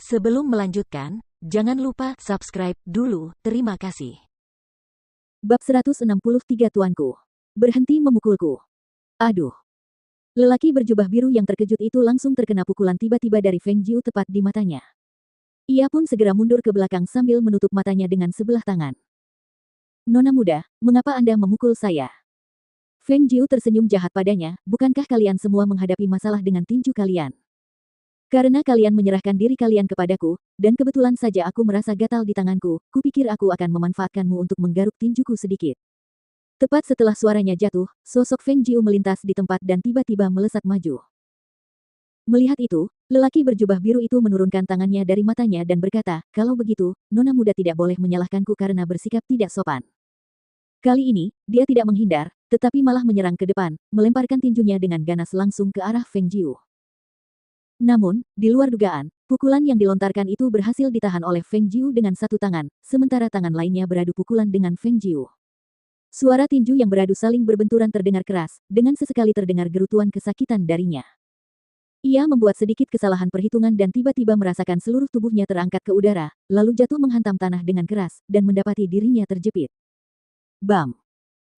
Sebelum melanjutkan, jangan lupa subscribe dulu, terima kasih. Bab 163 Tuanku. Berhenti memukulku. Aduh. Lelaki berjubah biru yang terkejut itu langsung terkena pukulan tiba-tiba dari Feng Jiu tepat di matanya. Ia pun segera mundur ke belakang sambil menutup matanya dengan sebelah tangan. Nona muda, mengapa Anda memukul saya? Feng Jiu tersenyum jahat padanya, bukankah kalian semua menghadapi masalah dengan tinju kalian? Karena kalian menyerahkan diri kalian kepadaku, dan kebetulan saja aku merasa gatal di tanganku, kupikir aku akan memanfaatkanmu untuk menggaruk tinjuku sedikit. Tepat setelah suaranya jatuh, sosok Feng Jiu melintas di tempat dan tiba-tiba melesat maju. Melihat itu, lelaki berjubah biru itu menurunkan tangannya dari matanya dan berkata, kalau begitu, nona muda tidak boleh menyalahkanku karena bersikap tidak sopan. Kali ini, dia tidak menghindar, tetapi malah menyerang ke depan, melemparkan tinjunya dengan ganas langsung ke arah Feng Jiu. Namun, di luar dugaan, pukulan yang dilontarkan itu berhasil ditahan oleh Feng Jiu dengan satu tangan, sementara tangan lainnya beradu pukulan dengan Feng Jiu. Suara tinju yang beradu saling berbenturan terdengar keras, dengan sesekali terdengar gerutuan kesakitan darinya. Ia membuat sedikit kesalahan perhitungan dan tiba-tiba merasakan seluruh tubuhnya terangkat ke udara, lalu jatuh menghantam tanah dengan keras, dan mendapati dirinya terjepit. Bam!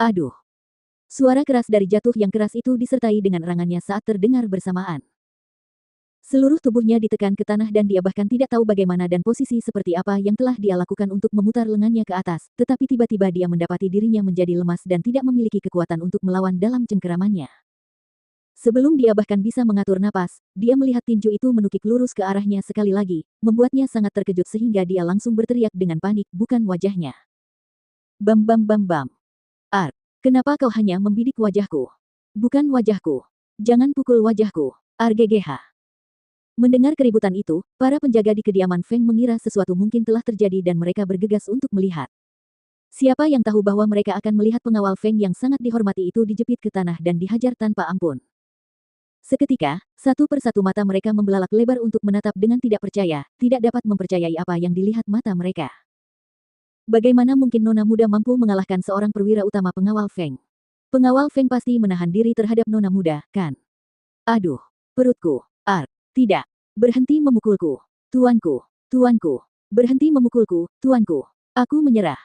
Aduh! Suara keras dari jatuh yang keras itu disertai dengan erangannya saat terdengar bersamaan. Seluruh tubuhnya ditekan ke tanah dan dia bahkan tidak tahu bagaimana dan posisi seperti apa yang telah dia lakukan untuk memutar lengannya ke atas, tetapi tiba-tiba dia mendapati dirinya menjadi lemas dan tidak memiliki kekuatan untuk melawan dalam cengkeramannya. Sebelum dia bahkan bisa mengatur napas, dia melihat tinju itu menukik lurus ke arahnya sekali lagi, membuatnya sangat terkejut sehingga dia langsung berteriak dengan panik, bukan wajahnya. Bam bam bam bam. Ark, kenapa kau hanya membidik wajahku? Bukan wajahku. Jangan pukul wajahku. RGGH. Mendengar keributan itu, para penjaga di kediaman Feng mengira sesuatu mungkin telah terjadi dan mereka bergegas untuk melihat. Siapa yang tahu bahwa mereka akan melihat pengawal Feng yang sangat dihormati itu dijepit ke tanah dan dihajar tanpa ampun. Seketika, satu persatu mata mereka membelalak lebar untuk menatap dengan tidak percaya, tidak dapat mempercayai apa yang dilihat mata mereka. Bagaimana mungkin nona muda mampu mengalahkan seorang perwira utama pengawal Feng? Pengawal Feng pasti menahan diri terhadap nona muda, kan? Aduh, perutku. Tidak. Berhenti memukulku. Tuanku. Tuanku. Berhenti memukulku, tuanku. Aku menyerah.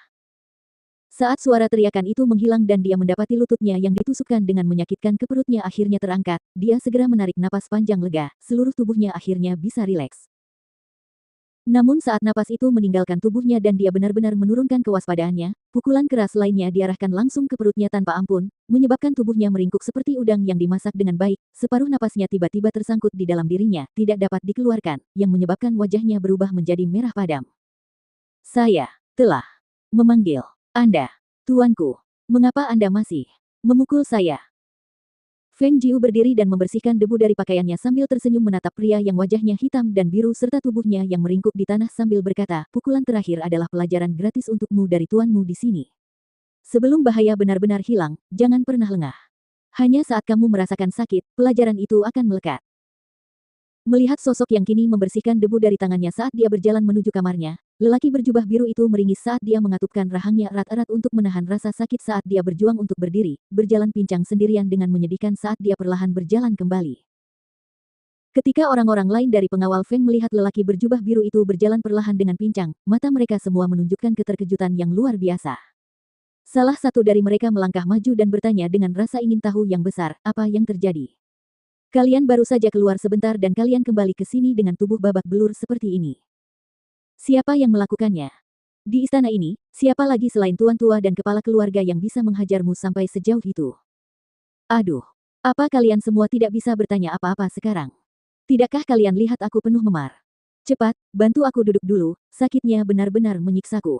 Saat suara teriakan itu menghilang dan dia mendapati lututnya yang ditusukkan dengan menyakitkan ke perutnya akhirnya terangkat, dia segera menarik napas panjang lega, seluruh tubuhnya akhirnya bisa rileks. Namun saat napas itu meninggalkan tubuhnya dan dia benar-benar menurunkan kewaspadaannya, pukulan keras lainnya diarahkan langsung ke perutnya tanpa ampun, menyebabkan tubuhnya meringkuk seperti udang yang dimasak dengan baik, separuh napasnya tiba-tiba tersangkut di dalam dirinya, tidak dapat dikeluarkan, yang menyebabkan wajahnya berubah menjadi merah padam. Saya telah memanggil Anda, tuanku. Mengapa Anda masih memukul saya? Feng Jiu berdiri dan membersihkan debu dari pakaiannya sambil tersenyum menatap pria yang wajahnya hitam dan biru serta tubuhnya yang meringkuk di tanah sambil berkata, pukulan terakhir adalah pelajaran gratis untukmu dari tuanmu di sini. Sebelum bahaya benar-benar hilang, jangan pernah lengah. Hanya saat kamu merasakan sakit, pelajaran itu akan melekat. Melihat sosok yang kini membersihkan debu dari tangannya saat dia berjalan menuju kamarnya, lelaki berjubah biru itu meringis saat dia mengatupkan rahangnya erat-erat untuk menahan rasa sakit saat dia berjuang untuk berdiri, berjalan pincang sendirian dengan menyedihkan saat dia perlahan berjalan kembali. Ketika orang-orang lain dari pengawal Feng melihat lelaki berjubah biru itu berjalan perlahan dengan pincang, mata mereka semua menunjukkan keterkejutan yang luar biasa. Salah satu dari mereka melangkah maju dan bertanya dengan rasa ingin tahu yang besar, apa yang terjadi? Kalian baru saja keluar sebentar dan kalian kembali ke sini dengan tubuh babak belur seperti ini. Siapa yang melakukannya? Di istana ini, siapa lagi selain tuan tua dan kepala keluarga yang bisa menghajarmu sampai sejauh itu? Aduh, apa kalian semua tidak bisa bertanya apa-apa sekarang? Tidakkah kalian lihat aku penuh memar? Cepat, bantu aku duduk dulu, sakitnya benar-benar menyiksaku.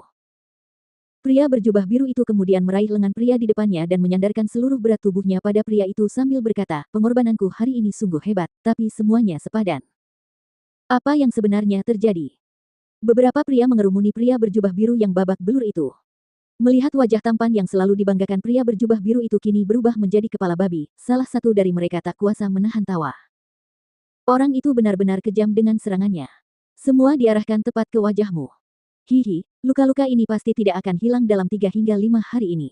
Pria berjubah biru itu kemudian meraih lengan pria di depannya dan menyandarkan seluruh berat tubuhnya pada pria itu sambil berkata, pengorbananku hari ini sungguh hebat, tapi semuanya sepadan. Apa yang sebenarnya terjadi? Beberapa pria mengerumuni pria berjubah biru yang babak belur itu. Melihat wajah tampan yang selalu dibanggakan pria berjubah biru itu kini berubah menjadi kepala babi, salah satu dari mereka tak kuasa menahan tawa. Orang itu benar-benar kejam dengan serangannya. Semua diarahkan tepat ke wajahmu. Hihi, luka-luka ini pasti tidak akan hilang dalam 3 hingga 5 hari ini.